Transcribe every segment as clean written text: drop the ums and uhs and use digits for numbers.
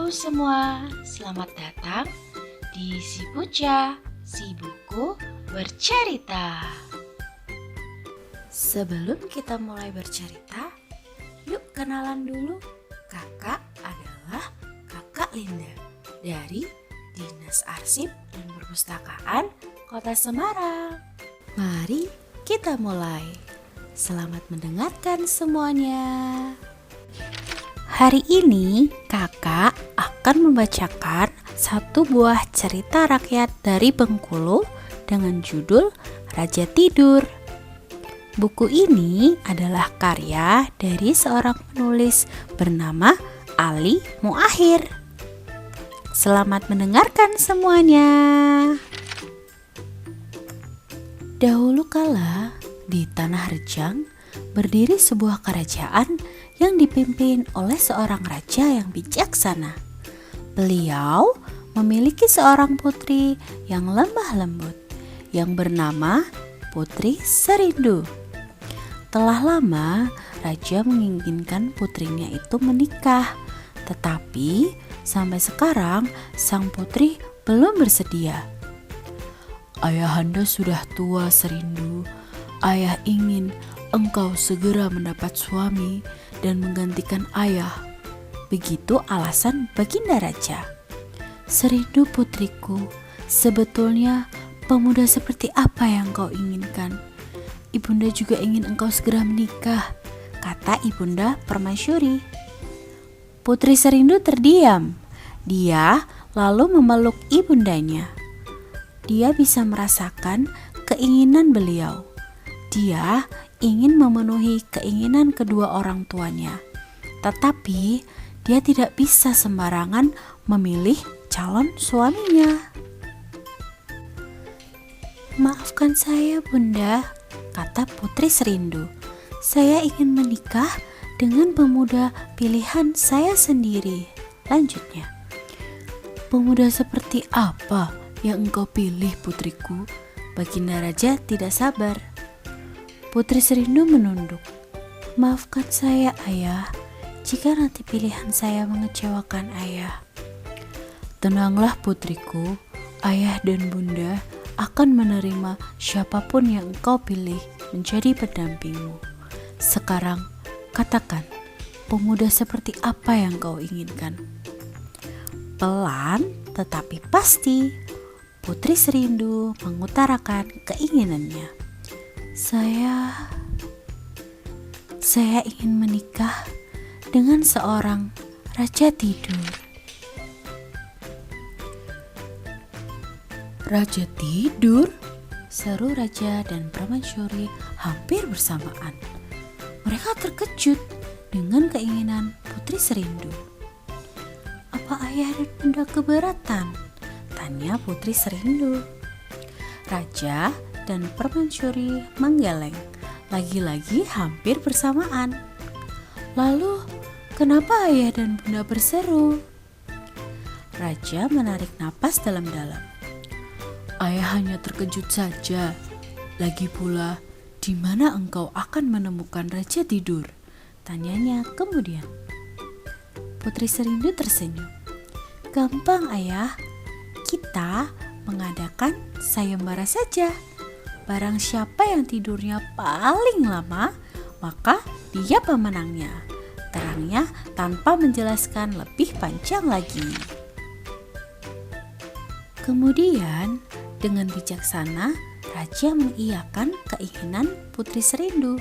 Halo semua, selamat datang di Si Buca, Si Buku Bercerita. Sebelum kita mulai bercerita, yuk kenalan dulu. Kakak adalah Kakak Linda dari Dinas Arsip dan Perpustakaan Kota Semarang. Mari kita mulai. Selamat mendengarkan semuanya. Hari ini kakak akan membacakan satu buah cerita rakyat dari Bengkulu dengan judul Raja Tidur. Buku ini adalah karya dari seorang penulis bernama Ali Muakhir. Selamat mendengarkan semuanya. Dahulu kala di Tanah Rejang berdiri sebuah kerajaan yang dipimpin oleh seorang raja yang bijaksana. Beliau memiliki seorang putri yang lemah lembut yang bernama Putri Serindu. Telah lama raja menginginkan putrinya itu menikah, tetapi sampai sekarang sang putri belum bersedia. "Ayahanda sudah tua, Serindu. Ayah ingin engkau segera mendapat suami dan menggantikan ayah." Begitu alasan Baginda Raja. "Serindu putriku, sebetulnya pemuda seperti apa yang kau inginkan? Ibunda juga ingin engkau segera menikah," kata Ibunda Permaisuri. Putri Serindu terdiam. Dia lalu memeluk ibundanya. Dia bisa merasakan keinginan beliau. Dia ingin memenuhi keinginan kedua orang tuanya, tetapi dia tidak bisa sembarangan memilih calon suaminya. "Maafkan saya, Bunda," kata Putri Serindu. "Saya ingin menikah dengan pemuda pilihan saya sendiri." Lanjutnya, "Pemuda seperti apa yang engkau pilih, putriku?" Baginda Raja tidak sabar. Putri Serindu menunduk. "Maafkan saya, Ayah, jika nanti pilihan saya mengecewakan Ayah." "Tenanglah putriku, Ayah dan Bunda akan menerima siapapun yang engkau pilih menjadi pendampingmu. Sekarang katakan, pemuda seperti apa yang kau inginkan?" Pelan tetapi pasti, Putri Serindu mengutarakan keinginannya. Saya ingin menikah dengan seorang Raja Tidur." "Raja Tidur?" seru Raja dan Permaisuri hampir bersamaan. Mereka terkejut dengan keinginan Putri Serindu. "Apa ayah dan bunda keberatan?" tanya Putri Serindu. Raja dan Permaisuri menggeleng, lagi-lagi hampir bersamaan. "Lalu, kenapa ayah dan bunda berseru?" Raja menarik napas dalam-dalam. "Ayah hanya terkejut saja. Lagi pula, di mana engkau akan menemukan Raja Tidur?" tanyanya kemudian. Putri Serindu tersenyum. "Gampang, Ayah. Kita mengadakan sayembara saja. Barang siapa yang tidurnya paling lama, maka dia pemenangnya," terangnya tanpa menjelaskan lebih panjang lagi. Kemudian dengan bijaksana Raja mengiyakan keinginan Putri Serindu.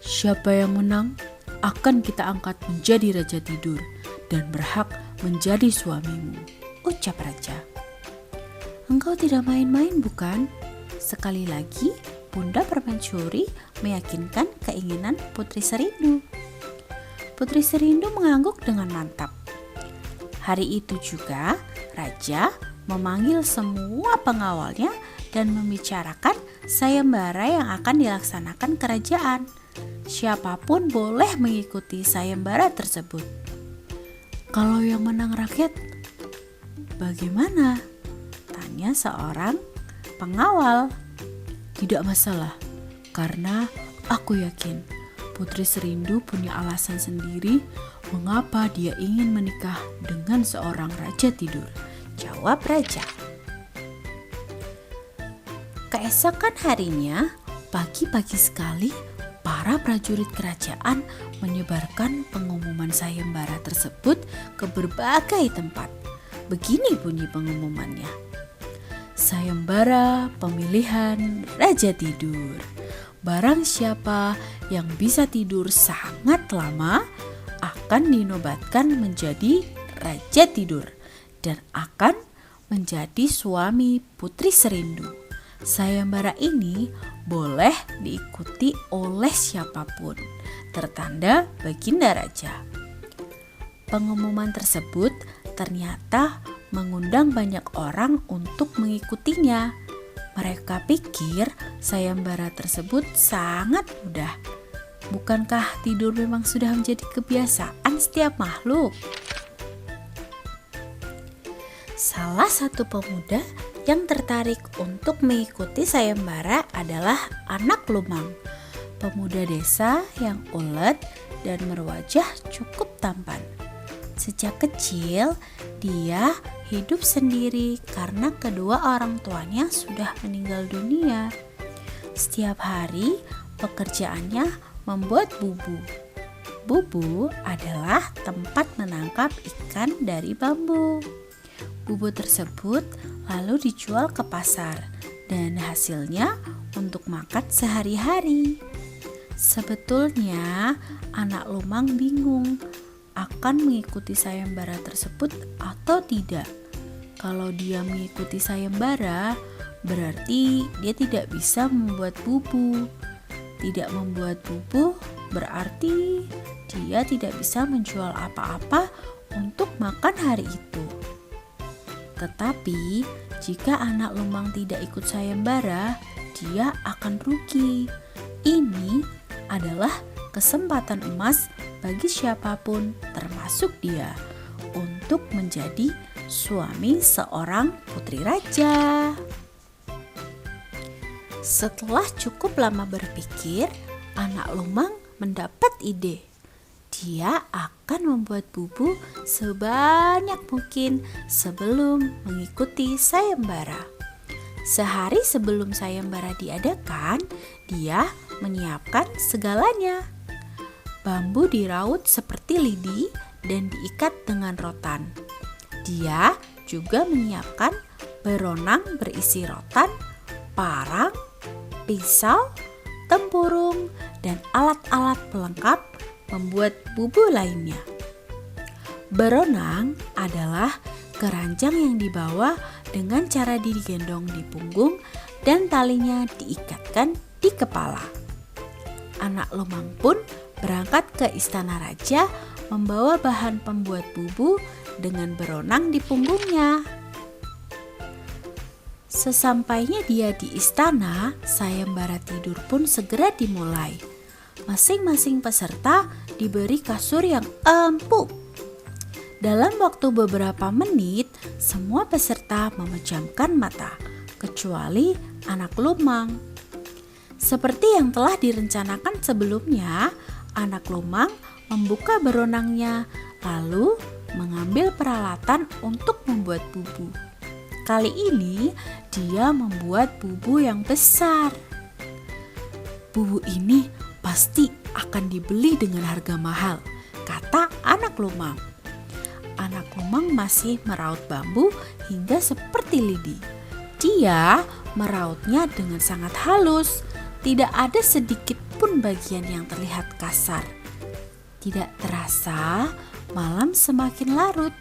"Siapa yang menang akan kita angkat menjadi Raja Tidur dan berhak menjadi suamimu," ucap Raja. "Engkau tidak main-main, bukan?" Sekali lagi Bunda Permaisuri meyakinkan keinginan Putri Serindu. Putri Serindu mengangguk dengan mantap. Hari itu juga Raja memanggil semua pengawalnya dan membicarakan sayembara yang akan dilaksanakan kerajaan. Siapapun boleh mengikuti sayembara tersebut. "Kalau yang menang rakyat, bagaimana?" tanya seorang pengawal. "Tidak masalah, karena aku yakin Putri Serindu punya alasan sendiri Mengapa dia ingin menikah dengan seorang raja tidur? Jawab raja. Keesokan harinya, pagi-pagi sekali, para prajurit kerajaan menyebarkan pengumuman sayembara tersebut ke berbagai tempat. Begini bunyi pengumumannya. Sayembara pemilihan raja tidur. Barang siapa yang bisa tidur sangat lama akan dinobatkan menjadi raja tidur dan akan menjadi suami putri serindu. Sayembara ini boleh diikuti oleh siapapun, tertanda Baginda Raja. Pengumuman tersebut ternyata mengundang banyak orang untuk mengikutinya. Mereka pikir sayembara tersebut sangat mudah. Bukankah tidur memang sudah menjadi kebiasaan setiap makhluk? Salah satu pemuda yang tertarik untuk mengikuti sayembara adalah anak Lumang, pemuda desa yang ulet dan berwajah cukup tampan. Sejak kecil, dia hidup sendiri karena kedua orang tuanya sudah meninggal dunia. Setiap hari, pekerjaannya membuat bubu. Bubu adalah tempat menangkap ikan dari bambu. Bubu tersebut lalu dijual ke pasar dan hasilnya untuk makan sehari-hari. Sebetulnya anak Lumang bingung akan mengikuti sayembara tersebut atau tidak. Kalau dia mengikuti sayembara, berarti dia tidak bisa membuat bubu. Tidak membuat bubu berarti dia tidak bisa menjual apa-apa untuk makan hari itu. Tetapi jika anak Lumang tidak ikut sayembara, dia akan rugi. Ini adalah kesempatan emas bagi siapapun, termasuk dia, untuk menjadi suami seorang putri raja. Setelah cukup lama berpikir, anak Lumang mendapat ide. Dia akan membuat bubu sebanyak mungkin sebelum mengikuti sayembara. Sehari sebelum sayembara diadakan, dia menyiapkan segalanya. Bambu diraut seperti lidi dan diikat dengan rotan. Dia juga menyiapkan beronang berisi rotan, parang, pisau, tempurung, dan alat-alat pelengkap membuat bubu lainnya. Beronang adalah keranjang yang dibawa dengan cara digendong di punggung dan talinya diikatkan di kepala. Anak Lumang pun berangkat ke istana raja membawa bahan pembuat bubu dengan beronang di punggungnya. Sesampainya dia di istana, sayembara tidur pun segera dimulai. Masing-masing peserta diberi kasur yang empuk. Dalam waktu beberapa menit, semua peserta memejamkan mata, kecuali anak Lumang. Seperti yang telah direncanakan sebelumnya, anak Lumang membuka beronangnya, lalu mengambil peralatan untuk membuat bubu. Kali ini, dia membuat bubu yang besar. Bubu ini pasti akan dibeli dengan harga mahal, kata anak Lumang. Anak Lumang masih meraut bambu hingga seperti lidi. Dia merautnya dengan sangat halus, tidak ada sedikit pun bagian yang terlihat kasar. Tidak terasa, malam semakin larut.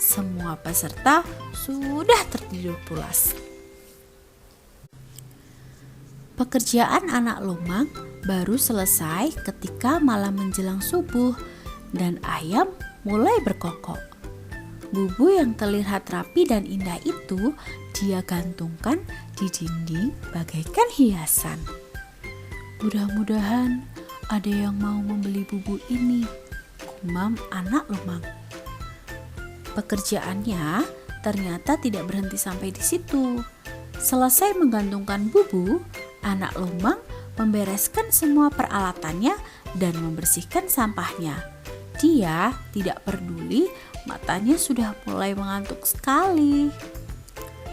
Semua peserta sudah tertidur pulas. Pekerjaan anak Lumang baru selesai ketika malam menjelang subuh dan ayam mulai berkokok. Bubu yang terlihat rapi dan indah itu dia gantungkan di dinding bagaikan hiasan. Mudah-mudahan ada yang mau membeli bubu ini, gumam anak Lumang. Pekerjaannya ternyata tidak berhenti sampai di situ. Selesai menggantungkan bubu, anak Lumang membereskan semua peralatannya dan membersihkan sampahnya. Dia tidak peduli matanya sudah mulai mengantuk sekali.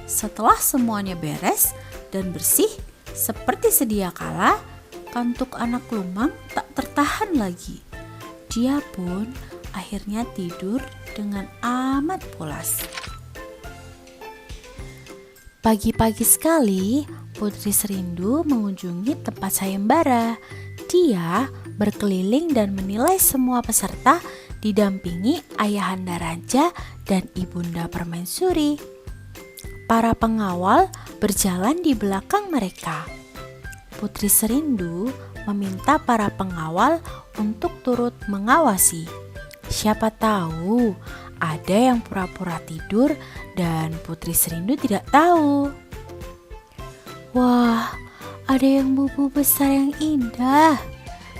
Setelah semuanya beres dan bersih seperti sedia kala, kantuk anak lumang tak tertahan lagi. Dia pun akhirnya tidur dengan amat pulas. Pagi-pagi sekali, Putri Serindu mengunjungi tempat sayembara. Dia berkeliling dan menilai semua peserta didampingi Ayahanda Raja dan Ibunda Permaisuri. Para pengawal berjalan di belakang mereka. Putri Serindu meminta para pengawal untuk turut mengawasi. Siapa tahu ada yang pura-pura tidur dan Putri Serindu tidak tahu. Wah, ada yang bubu besar yang indah,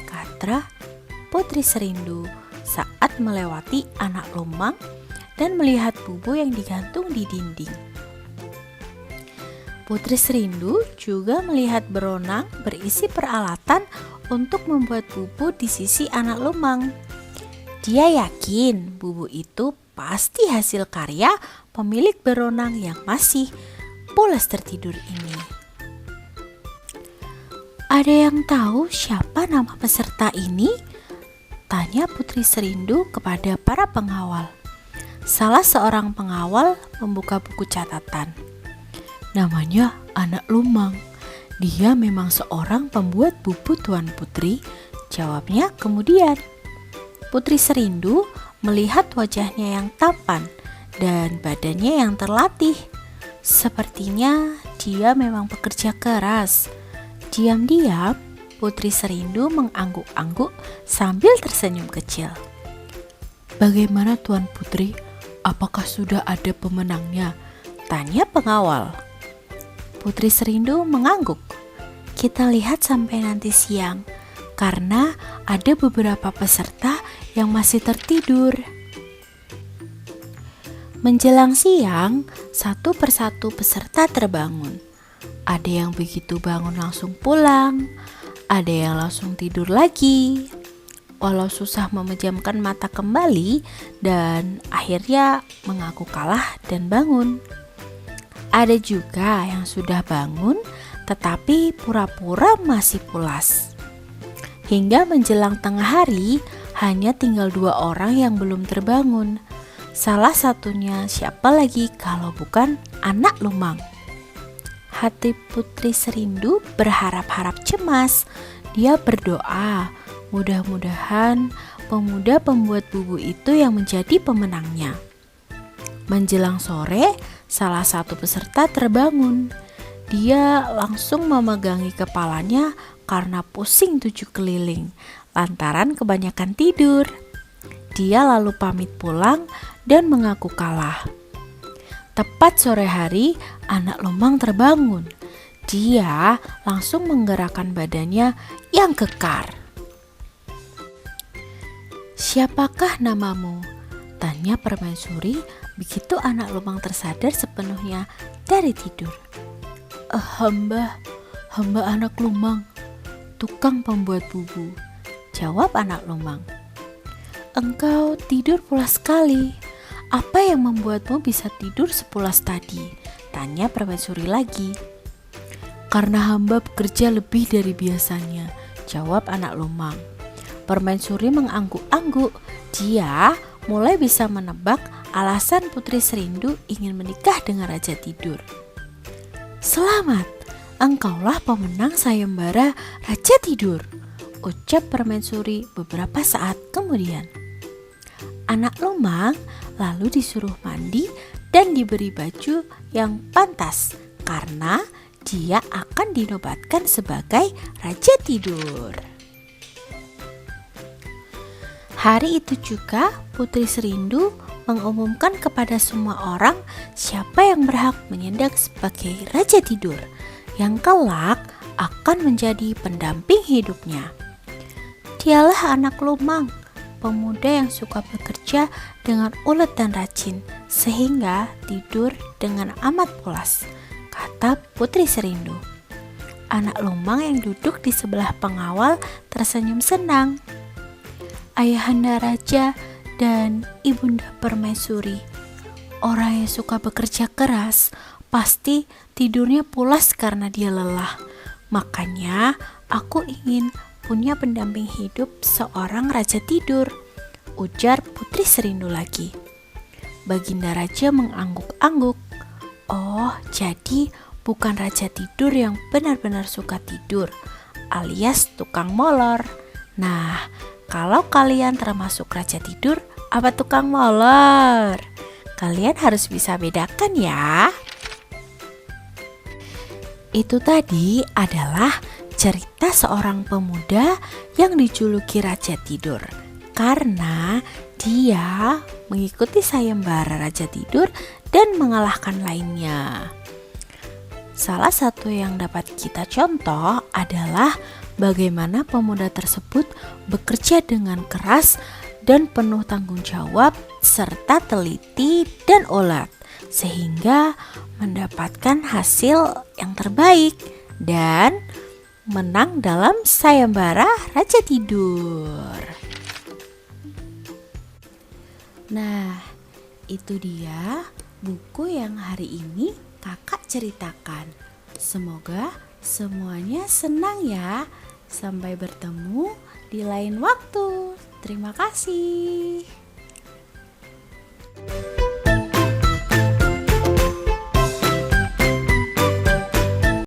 kata Putri Serindu saat melewati anak lumang dan melihat bubu yang digantung di dinding. Putri Serindu juga melihat beronang berisi peralatan untuk membuat bubu di sisi anak lumang. Dia yakin bubu itu pasti hasil karya pemilik beronang yang masih pulas tertidur ini. Ada yang tahu siapa nama peserta ini? Tanya Putri Serindu kepada para pengawal. Salah seorang pengawal membuka buku catatan. Namanya anak lumang. Dia memang seorang pembuat bubu Tuan Putri, jawabnya kemudian. Putri Serindu melihat wajahnya yang tampan dan badannya yang terlatih. Sepertinya dia memang pekerja keras. Diam-diam, Putri Serindu mengangguk-angguk sambil tersenyum kecil. Bagaimana Tuan Putri? Apakah sudah ada pemenangnya? Tanya pengawal. Putri Serindu mengangguk. Kita lihat sampai nanti siang, karena ada beberapa peserta yang masih tertidur. Menjelang siang, satu persatu peserta terbangun. Ada yang begitu bangun langsung pulang, ada yang langsung tidur lagi. Walau susah memejamkan mata kembali dan akhirnya mengaku kalah dan bangun. Ada juga yang sudah bangun tetapi pura-pura masih pulas. Hingga menjelang tengah hari, hanya tinggal 2 orang yang belum terbangun. Salah satunya siapa lagi kalau bukan anak lumang. Hati Putri Serindu berharap-harap cemas. Dia berdoa, mudah-mudahan pemuda pembuat bubu itu yang menjadi pemenangnya. Menjelang sore, salah satu peserta terbangun. Dia langsung memegangi kepalanya karena pusing 7 keliling, lantaran kebanyakan tidur. Dia lalu pamit pulang dan mengaku kalah. Tepat sore hari, anak lumang terbangun. Dia langsung menggerakkan badannya yang kekar. Siapakah namamu? Tanya Permaisuri begitu anak lumang tersadar sepenuhnya dari tidur. Hamba anak lumang, tukang pembuat bubu, jawab anak lumang. Engkau tidur pulas sekali. Apa yang membuatmu bisa tidur sepulas tadi? Tanya Permaisuri lagi. Karena hamba bekerja lebih dari biasanya, jawab anak lumang. Permaisuri mengangguk-angguk. Dia mulai bisa menebak alasan Putri Serindu ingin menikah dengan Raja Tidur. Selamat, engkaulah pemenang sayembara Raja Tidur, ucap Permaisuri beberapa saat kemudian. Anak lumang lalu disuruh mandi dan diberi baju yang pantas karena dia akan dinobatkan sebagai Raja Tidur. Hari itu juga Putri Serindu mengumumkan kepada semua orang siapa yang berhak menyandang sebagai Raja Tidur yang kelak akan menjadi pendamping hidupnya. Dialah anak lumang, pemuda yang suka bekerja dengan ulet dan rajin sehingga tidur dengan amat pulas, kata Putri Serindu. Anak lumang yang duduk di sebelah pengawal tersenyum senang. Ayahanda Raja dan Ibunda Permaisuri. Orang yang suka bekerja keras pasti tidurnya pulas karena dia lelah. Makanya aku ingin punya pendamping hidup seorang raja tidur, ujar Putri Serindu lagi. Baginda Raja mengangguk-angguk. Oh, jadi bukan raja tidur yang benar-benar suka tidur, alias tukang molor. Nah, kalau kalian termasuk raja tidur, apa tukang molor? Kalian harus bisa bedakan ya. Itu tadi adalah cerita seorang pemuda yang dijuluki Raja Tidur karena dia mengikuti sayembara Raja Tidur dan mengalahkan lainnya. Salah satu yang dapat kita contoh adalah bagaimana pemuda tersebut bekerja dengan keras dan penuh tanggung jawab serta teliti dan ulet sehingga mendapatkan hasil yang terbaik dan menang dalam sayembara Raja Tidur. Nah, itu dia buku yang hari ini kakak ceritakan. Semoga semuanya senang ya. Sampai bertemu di lain waktu. Terima kasih.